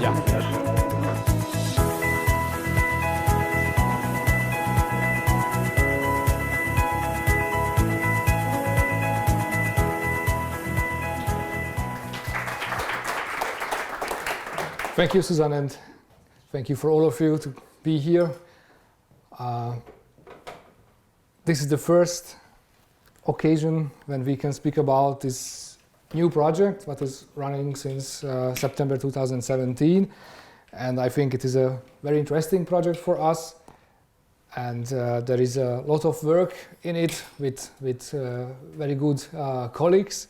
Thank you, Susan, and thank you for all of you to be here. This is the first occasion when we can speak about this new project that is running since September 2017. And I think it is a very interesting project for us. And there is a lot of work in it with very good colleagues.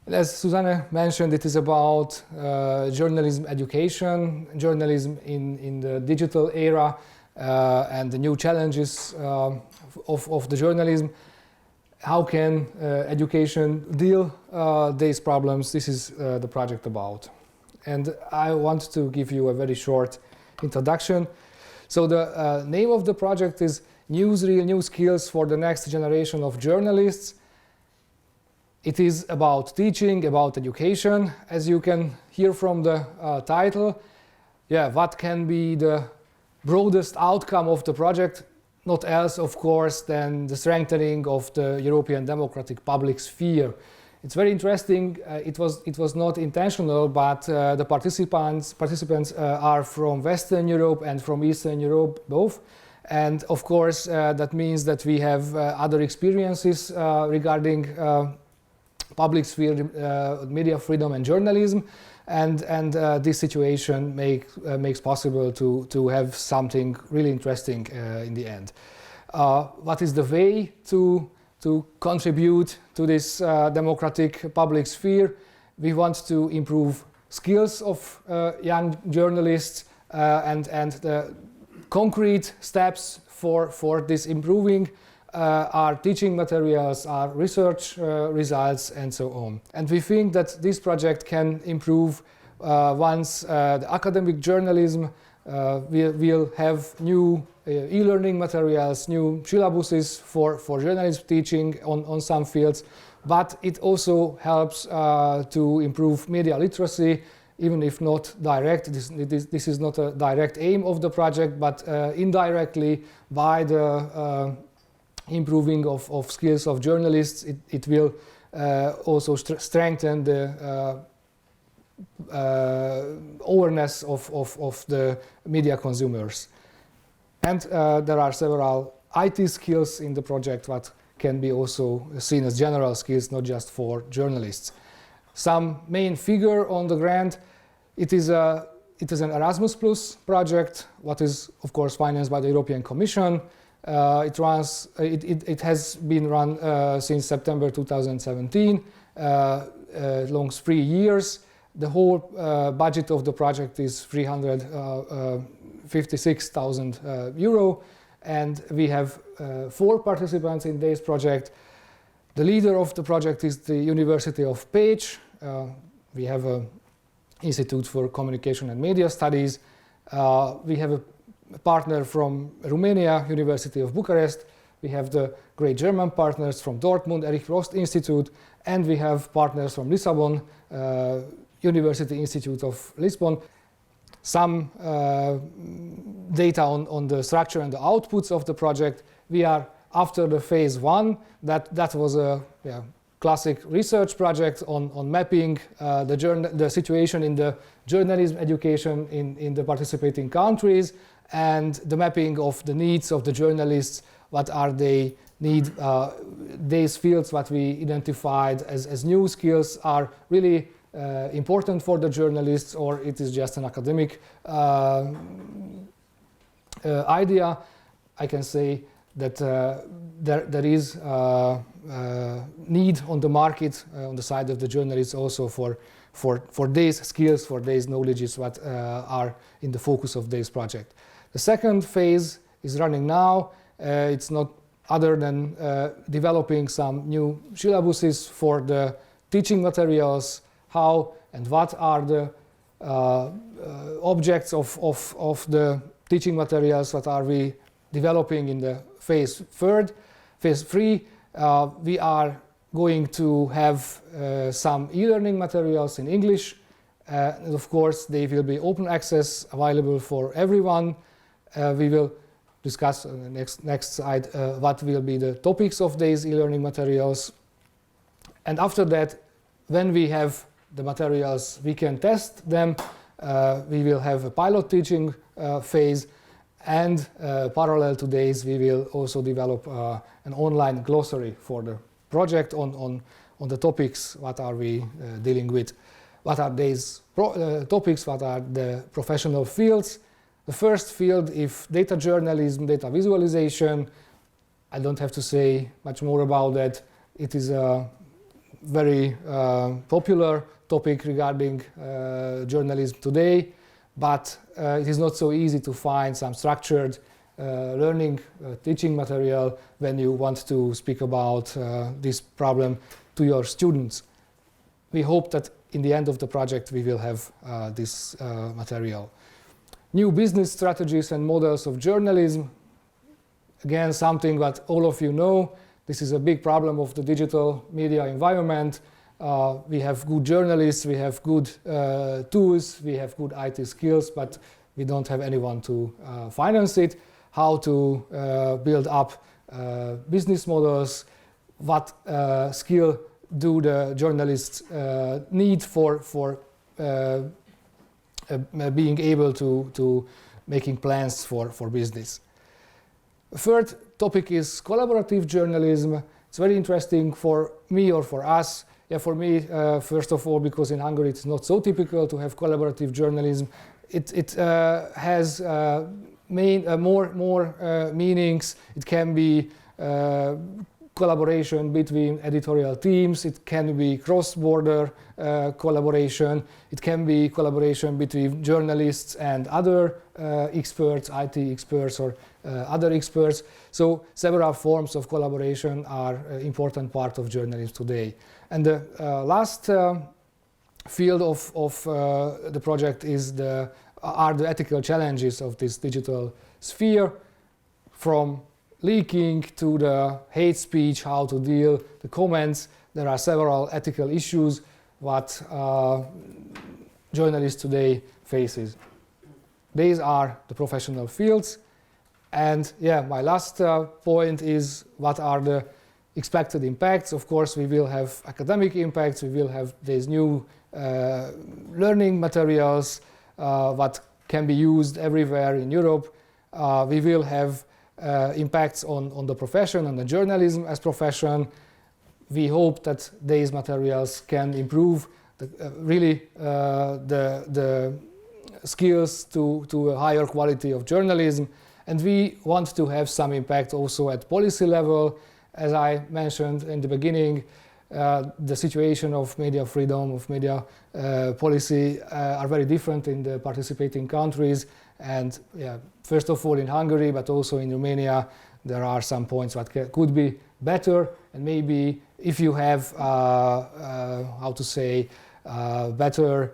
As Susanne mentioned, it is about journalism education, journalism in the digital era, and the new challenges of the journalism. How can education deal these problems? This is the project about. And I want to give you a very short introduction. So the name of the project is NEWSREEL, New Skills for the Next Generation of Journalists. It is about teaching, about education, as you can hear from the title. Yeah, what can be the broadest outcome of the project? Not else, of course, than the strengthening of the European democratic public sphere. It's very interesting. It was not intentional, but the participants are from Western Europe and from Eastern Europe both. And of course, that means that we have other experiences regarding public sphere, media freedom and journalism, and this situation makes possible to have something really interesting in the end. What is the way to contribute to this democratic public sphere? We want to improve skills of young journalists, and the concrete steps for this improving our teaching materials, our research results, and so on. And we think that this project can improve once the academic journalism will have new e-learning materials, new syllabuses for journalism teaching on some fields, but it also helps to improve media literacy, even if not direct. This is not a direct aim of the project, but indirectly by the improving of skills of journalists, it will also strengthen the awareness of the media consumers. And there are several IT skills in the project that can be also seen as general skills, not just for journalists. Some main figure on the grant: it is an Erasmus Plus project, what is of course financed by the European Commission. It has been run since September 2017, long 3 years. The whole budget of the project is 356,000 euro, and we have 4 participants in this project. The leader of the project is the University of Pécs. We have an Institute for Communication and Media Studies. We have a partner from Romania, University of Bucharest. We have the great German partners from Dortmund, Erich Brost Institute, and we have partners from Lisbon, University Institute of Lisbon. Some data on the structure and the outputs of the project. We are after the phase 1. That was a classic research project on mapping the situation in the journalism education in the participating countries, and the mapping of the needs of the journalists. What are they need? These fields that we identified as new skills are really important for the journalists, or it is just an academic idea. I can say that there is need on the market, on the side of the journalists also for these skills, for these knowledges that are in the focus of this project. The second phase is running now. It's not other than developing some new syllabuses for the teaching materials. How and what are the objects of the teaching materials that are we developing in the phase 3. We are going to have some e-learning materials in English And of course, they will be open access, available for everyone. We will discuss on the next slide what will be the topics of these e-learning materials. And after that, when we have the materials, we can test them. We will have a pilot teaching phase, and parallel to this, we will also develop an online glossary for the project on the topics. What are we dealing with? What are these topics? What are the professional fields? The first field is data journalism, data visualization. I don't have to say much more about that. It is a very popular topic regarding journalism today, but it is not so easy to find some structured learning teaching material when you want to speak about this problem to your students. We hope that in the end of the project we will have this material. New business strategies and models of journalism. Again, something that all of you know. This is a big problem of the digital media environment. We have good journalists, we have good tools, we have good IT skills, but we don't have anyone to finance it. How to build up business models, what skill do the journalists need for being able to making plans for business. The third topic is collaborative journalism. It's very interesting for me or for us. Yeah, for me, first of all, because in Hungary it's not so typical to have collaborative journalism. It has more meanings. It can be collaboration between editorial teams. It can be cross-border collaboration. It can be collaboration between journalists and other experts, IT experts or other experts. So several forms of collaboration are an important part of journalism today. And the last field of the project are the ethical challenges of this digital sphere, from leaking to the hate speech, how to deal the comments. There are several ethical issues what journalists today faces. These are the professional fields. And yeah, my last point is what are the expected impacts. Of course, we will have academic impacts. We will have these new learning materials what can be used everywhere in Europe. We will have impacts on the profession, on the journalism as profession. We hope that these materials can improve the skills to a higher quality of journalism. And we want to have some impact also at policy level. As I mentioned in the beginning, the situation of media freedom, of media policy are very different in the participating countries. And yeah, first of all in Hungary, but also in Romania, there are some points that could be better. And maybe if you have, how to say, better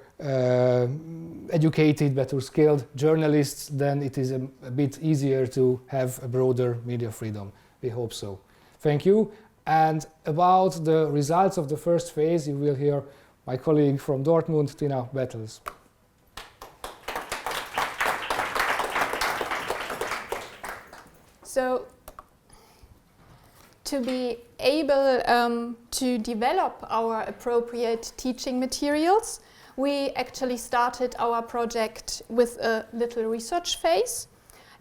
educated, better skilled journalists, then it is a bit easier to have a broader media freedom. We hope so. Thank you. And about the results of the first phase, you will hear my colleague from Dortmund, Tina Bettels. So, to be able to develop our appropriate teaching materials, we actually started our project with a little research phase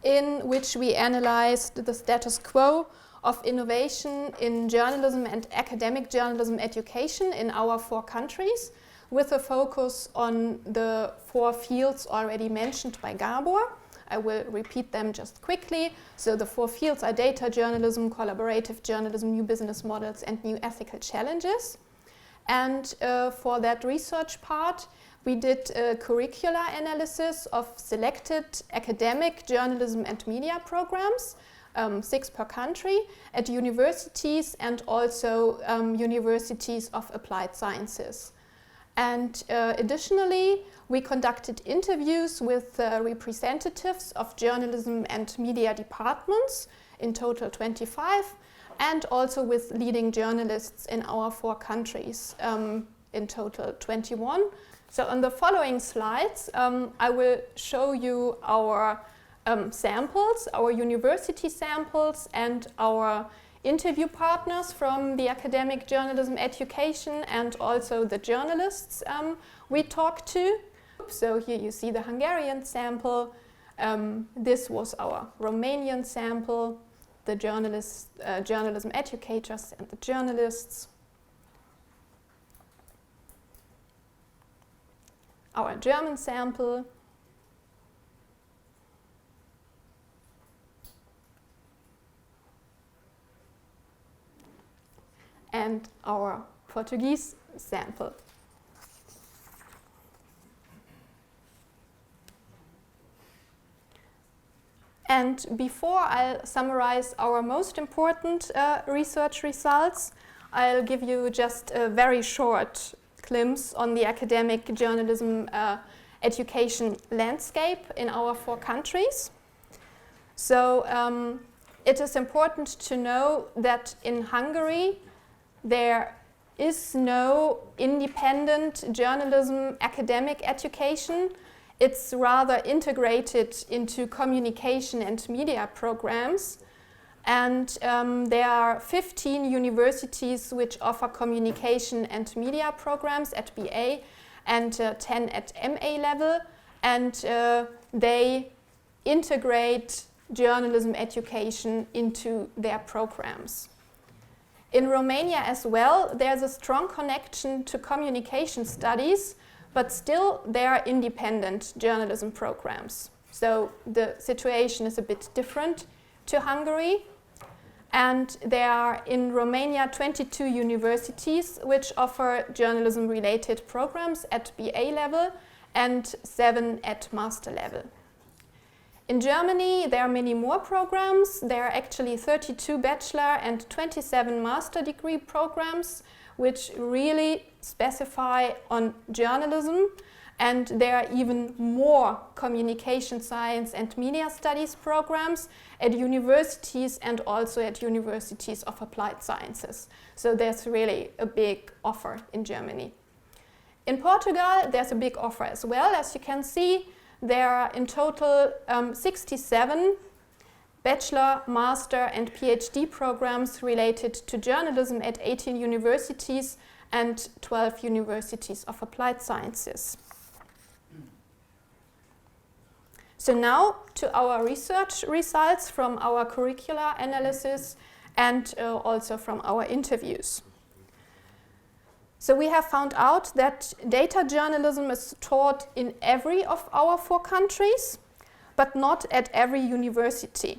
in which we analyzed the status quo of innovation in journalism and academic journalism education in our 4 countries, with a focus on the 4 fields already mentioned by Gábor. I will repeat them just quickly. So the 4 fields are data journalism, collaborative journalism, new business models, and new ethical challenges. And for that research part, we did a curricular analysis of selected academic journalism and media programs, 6 per country, at universities and also universities of applied sciences. And additionally, we conducted interviews with representatives of journalism and media departments, in total 25, and also with leading journalists in our 4 countries, in total 21. So on the following slides, I will show you our samples, our university samples, and our interview partners from the academic journalism education, and also the journalists we talked to. So here you see the Hungarian sample. This was our Romanian sample, the journalism educators and the journalists. Our German sample. And our Portuguese sample. And before I'll summarize our most important research results, I'll give you just a very short glimpse on the academic journalism education landscape in our 4 countries. So it is important to know that in Hungary there is no independent journalism academic education. It's rather integrated into communication and media programs. And there are 15 universities which offer communication and media programs at BA and 10 at MA level. And they integrate journalism education into their programs. In Romania as well, there's a strong connection to communication studies, but still there are independent journalism programs. So the situation is a bit different to Hungary. And there are in Romania 22 universities which offer journalism-related programs at BA level and 7 at master level. In Germany, there are many more programs. There are actually 32 bachelor and 27 master degree programs which really specify on journalism, and there are even more communication science and media studies programs at universities and also at universities of applied sciences. So there's really a big offer in Germany. In Portugal, there's a big offer as well. As you can see, there are in total 67 bachelor, master and PhD programs related to journalism at 18 universities and 12 universities of applied sciences. So now to our research results from our curricular analysis and also from our interviews. So we have found out that data journalism is taught in every of our 4 countries, but not at every university.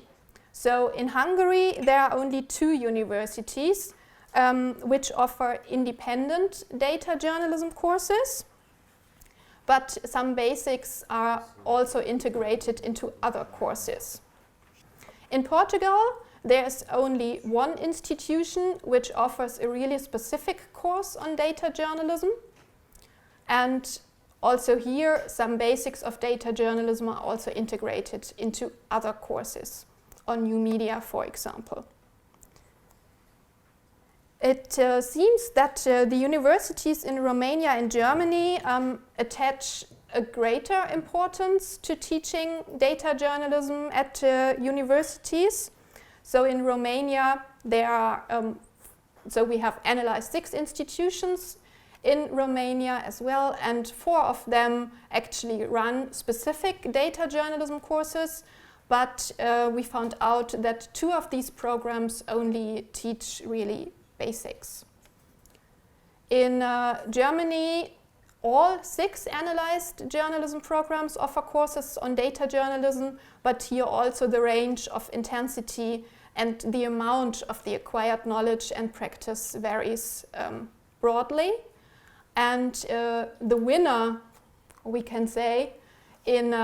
So in Hungary, there are only 2 universities which offer independent data journalism courses, but some basics are also integrated into other courses. In Portugal, there's only 1 institution which offers a really specific course on data journalism, and also here some basics of data journalism are also integrated into other courses on new media, for example. It seems that the universities in Romania and Germany attach a greater importance to teaching data journalism at universities. So in Romania, there are, so we have analyzed 6 institutions in Romania as well, and 4 of them actually run specific data journalism courses, but we found out that 2 of these programs only teach really basics. In Germany, all 6 analyzed journalism programs offer courses on data journalism, but here also the range of intensity and the amount of the acquired knowledge and practice varies broadly. And the winner, we can say, in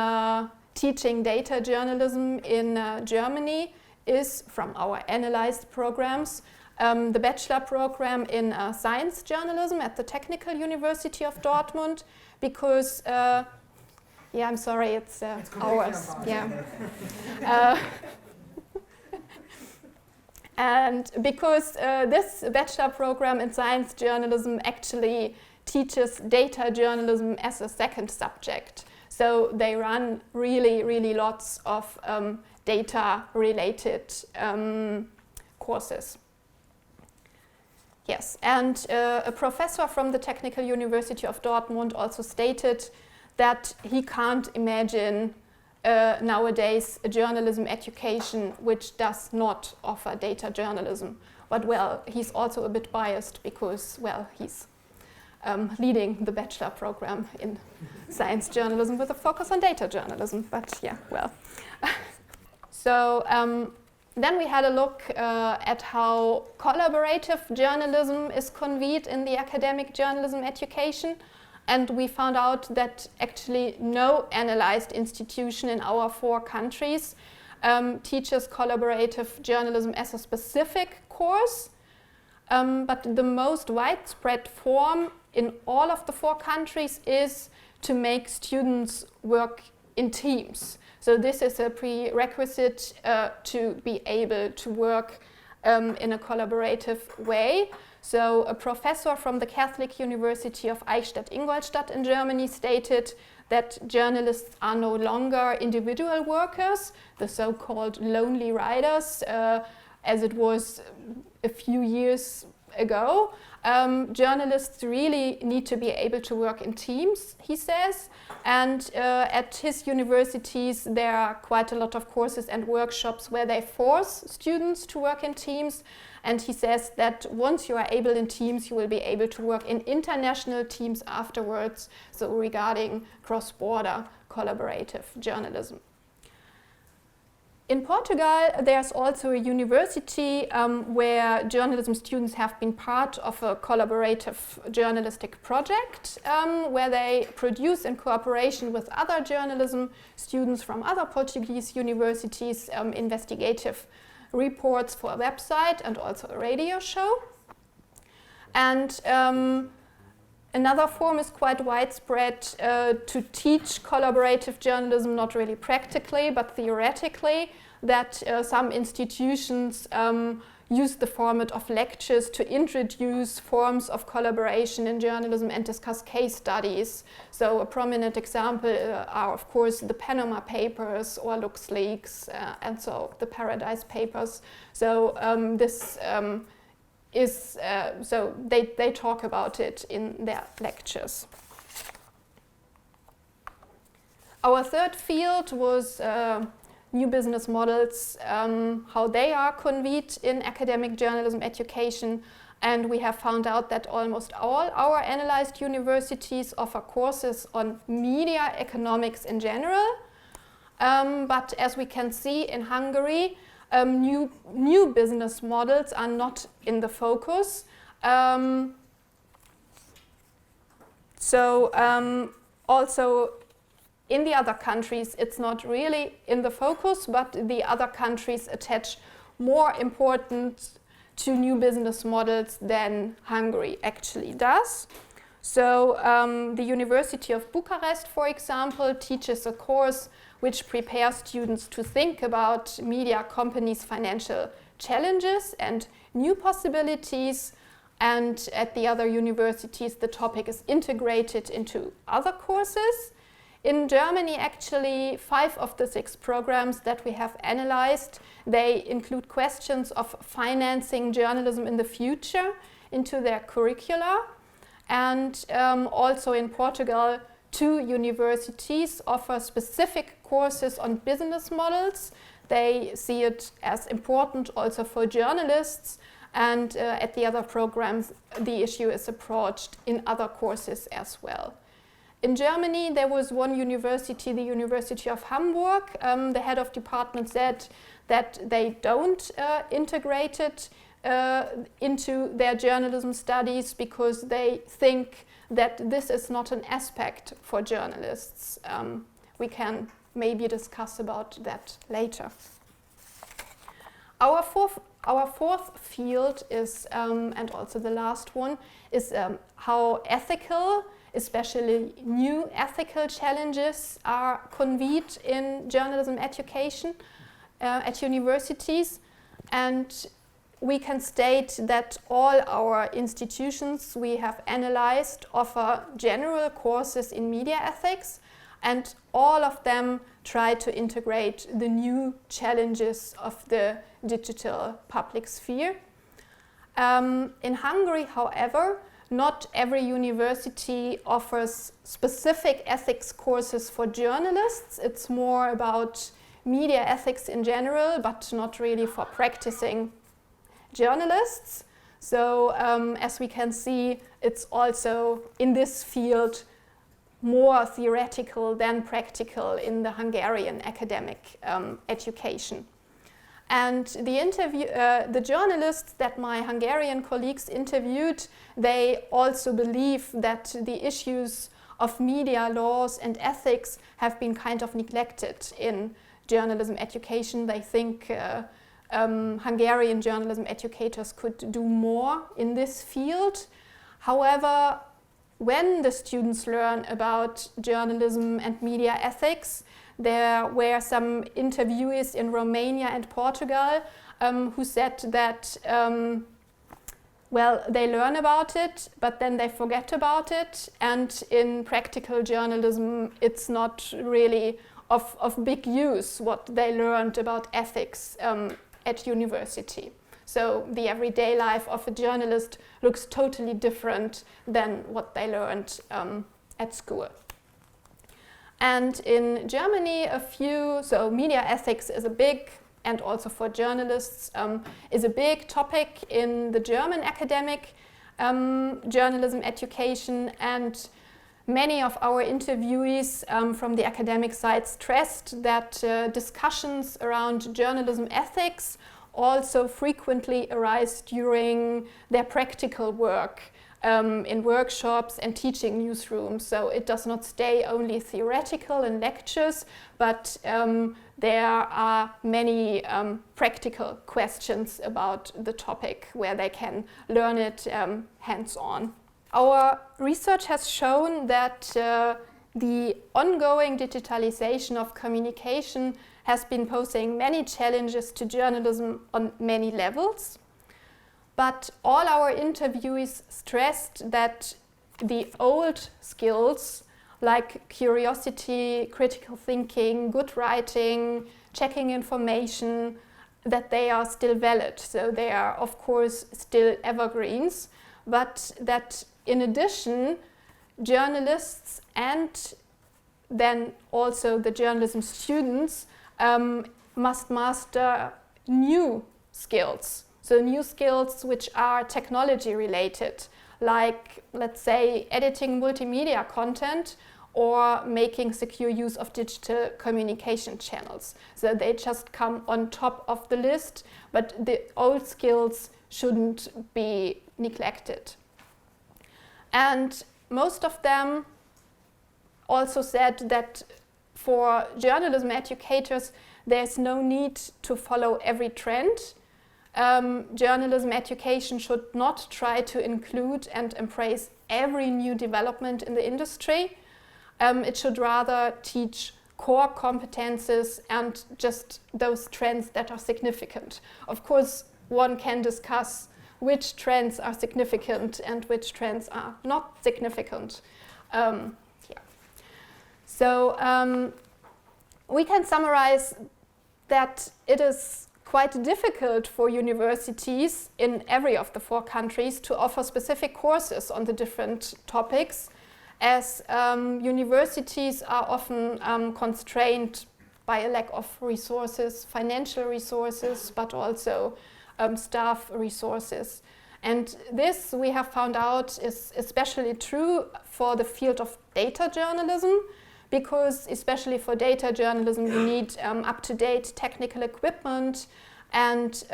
teaching data journalism in Germany is, from our analyzed programs, the bachelor program in science journalism at the Technical University of Dortmund, because, yeah, I'm sorry, it's ours. Yeah. And because this bachelor program in science journalism actually teaches data journalism as a second subject. So they run really lots of data-related courses. Yes, and a professor from the Technical University of Dortmund also stated that he can't imagine nowadays a journalism education which does not offer data journalism. But well, he's also a bit biased because, well, he's leading the bachelor program in science journalism with a focus on data journalism. But yeah, well. So then we had a look at how collaborative journalism is conveyed in the academic journalism education. And we found out that actually no analyzed institution in our 4 countries teaches collaborative journalism as a specific course. But the most widespread form in all of the 4 countries is to make students work in teams. So this is a prerequisite to be able to work in a collaborative way. So a professor from the Catholic University of Eichstätt-Ingolstadt in Germany stated that journalists are no longer individual workers, the so-called lonely riders, as it was a few years ago. Journalists really need to be able to work in teams, he says, and at his universities there are quite a lot of courses and workshops where they force students to work in teams, and he says that once you are able in teams you will be able to work in international teams afterwards, so regarding cross-border collaborative journalism. In Portugal, there's also a university where journalism students have been part of a collaborative journalistic project where they produce in cooperation with other journalism students from other Portuguese universities investigative reports for a website and also a radio show. And another form is quite widespread to teach collaborative journalism, not really practically, but theoretically, that some institutions use the format of lectures to introduce forms of collaboration in journalism and discuss case studies. So a prominent example are, of course, the Panama Papers or LuxLeaks, and so the Paradise Papers. So so they talk about it in their lectures. Our third field was new business models, how they are conveyed in academic journalism education, and we have found out that almost all our analyzed universities offer courses on media economics in general, but as we can see in Hungary, new business models are not in the focus. Also in the other countries it's not really in the focus, but the other countries attach more importance to new business models than Hungary actually does. So the University of Bucharest, for example, teaches a course which prepares students to think about media companies' financial challenges and new possibilities. And at the other universities, the topic is integrated into other courses. In Germany, actually, 5 of the 6 programs that we have analyzed, they include questions of financing journalism in the future into their curricula. And also in Portugal, 2 universities offer specific courses on business models. They see it as important also for journalists, and at the other programs the issue is approached in other courses as well. In Germany there was one university, the University of Hamburg. The head of department said that they don't integrate it into their journalism studies because they think that this is not an aspect for journalists. We can maybe discuss about that later. Our fourth field is, and also the last one, is how ethical, especially new ethical challenges are conveyed in journalism education at universities. And we can state that all our institutions we have analyzed offer general courses in media ethics, and all of them try to integrate the new challenges of the digital public sphere. In Hungary, however, not every university offers specific ethics courses for journalists. It's more about media ethics in general, but not really for practicing journalists. So as we can see, it's also in this field more theoretical than practical in the Hungarian academic education. And the journalists that my Hungarian colleagues interviewed, they also believe that the issues of media laws and ethics have been kind of neglected in journalism education. They think Hungarian journalism educators could do more in this field. However, when the students learn about journalism and media ethics, there were some interviewees in Romania and Portugal who said that, well, they learn about it, but then they forget about it. And in practical journalism, it's not really of big use what they learned about ethics at university. So the everyday life of a journalist looks totally different than what they learned at school. And in Germany, so media ethics is a big, and also for journalists, is a big topic in the German academic journalism education. And many of our interviewees from the academic side stressed that discussions around journalism ethics also frequently arise during their practical work in workshops and teaching newsrooms. So it does not stay only theoretical in lectures, but there are many practical questions about the topic where they can learn it hands-on. Our research has shown that the ongoing digitalization of communication has been posing many challenges to journalism on many levels. But all our interviewees stressed that the old skills like curiosity, critical thinking, good writing, checking information, that they are still valid. So they are, of course, still evergreens, but that in addition, journalists and then also the journalism students must master new skills. So new skills which are technology related, like, let's say, editing multimedia content or making secure use of digital communication channels. So they just come on top of the list, but the old skills shouldn't be neglected. And most of them also said that for journalism educators, there's no need to follow every trend. Journalism education should not try to include and embrace every new development in the industry. It should rather teach core competences and just those trends that are significant. Of course, one can discuss which trends are significant and which trends are not significant. So we can summarize that it is quite difficult for universities in every of the 4 countries to offer specific courses on the different topics, as universities are often constrained by a lack of resources, financial resources, but also staff resources. And this, we have found out, is especially true for the field of data journalism, because especially for data journalism you need up-to-date technical equipment, and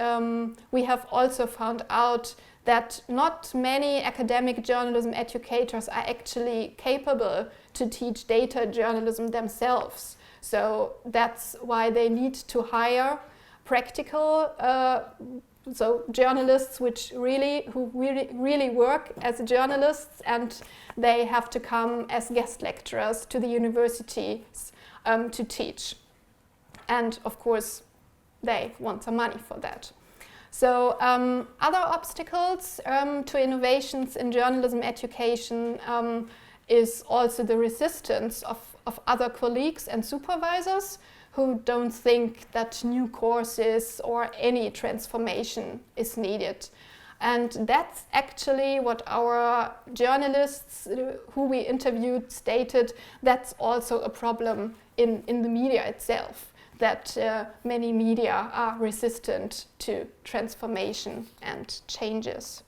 we have also found out that not many academic journalism educators are actually capable to teach data journalism themselves. So that's why they need to hire practical journalists who really work as journalists, and they have to come as guest lecturers to the universities to teach. And of course, they want some money for that. So other obstacles to innovations in journalism education is also the resistance of other colleagues and supervisors who don't think that new courses or any transformation is needed. And that's actually what our journalists who we interviewed stated. That's also a problem in the media itself, that many media are resistant to transformation and changes.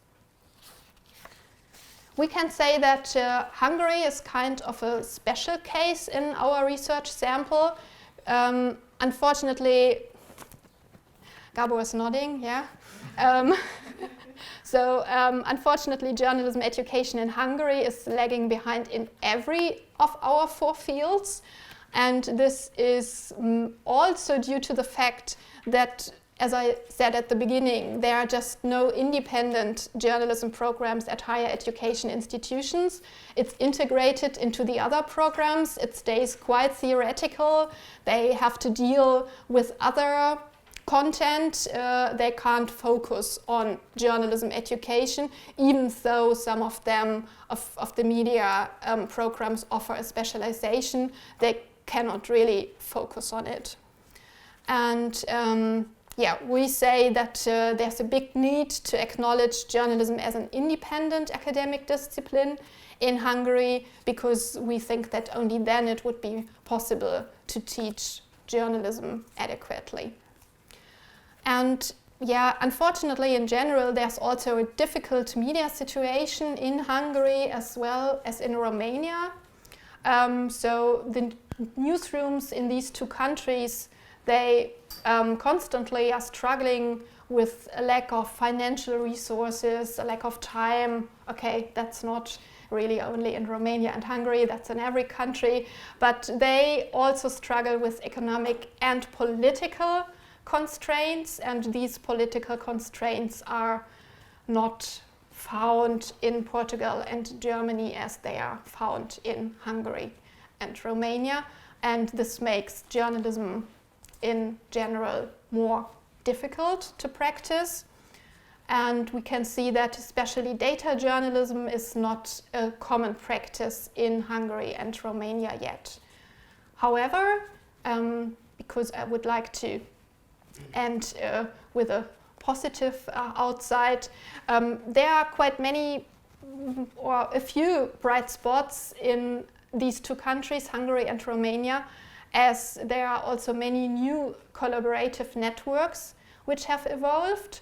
We can say that Hungary is kind of a special case in our research sample. Unfortunately, Gábor is nodding, yeah. So unfortunately, journalism education in Hungary is lagging behind in every of our 4 fields. And this is also due to the fact that, as I said at the beginning, there are just no independent journalism programs at higher education institutions. It's integrated into the other programs. It stays quite theoretical. They have to deal with other content. They can't focus on journalism education, even though some of them, of the media programs, offer a specialization. They cannot really focus on it. And yeah, we say that there's a big need to acknowledge journalism as an independent academic discipline in Hungary, because we think that only then it would be possible to teach journalism adequately. And yeah, unfortunately, in general, there's also a difficult media situation in Hungary as well as in Romania. So the newsrooms in these 2 countries, they constantly are struggling with a lack of financial resources, a lack of time. Okay, that's not really only in Romania and Hungary, that's in every country. But they also struggle with economic and political constraints, and these political constraints are not found in Portugal and Germany as they are found in Hungary and Romania. And this makes journalism in general more difficult to practice. And we can see that especially data journalism is not a common practice in Hungary and Romania yet. However, because I would like to end with a positive outside, there are quite many or a few bright spots in these 2 countries, Hungary and Romania, as there are also many new collaborative networks which have evolved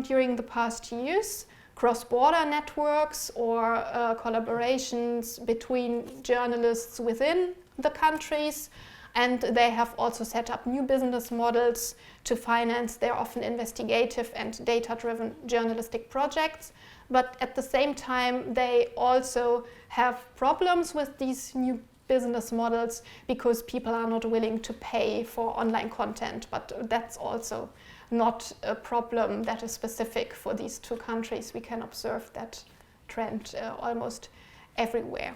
during the past years, cross-border networks or collaborations between journalists within the countries, and they have also set up new business models to finance their often investigative and data-driven journalistic projects. But at the same time, they also have problems with these new business models because people are not willing to pay for online content. But that's also not a problem that is specific for these 2 countries. We can observe that trend almost everywhere.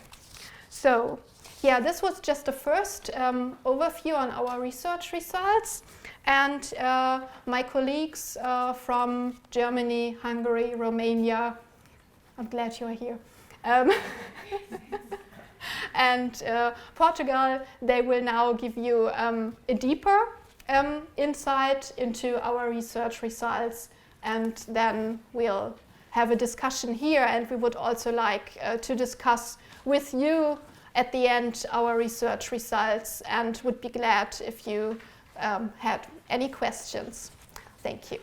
So, yeah, this was just the first overview on our research results. And my colleagues from Germany, Hungary, Romania, I'm glad you're here, and Portugal, they will now give you a deeper insight into our research results, and then we'll have a discussion here, and we would also like to discuss with you at the end our research results, and would be glad if you had any questions. Thank you.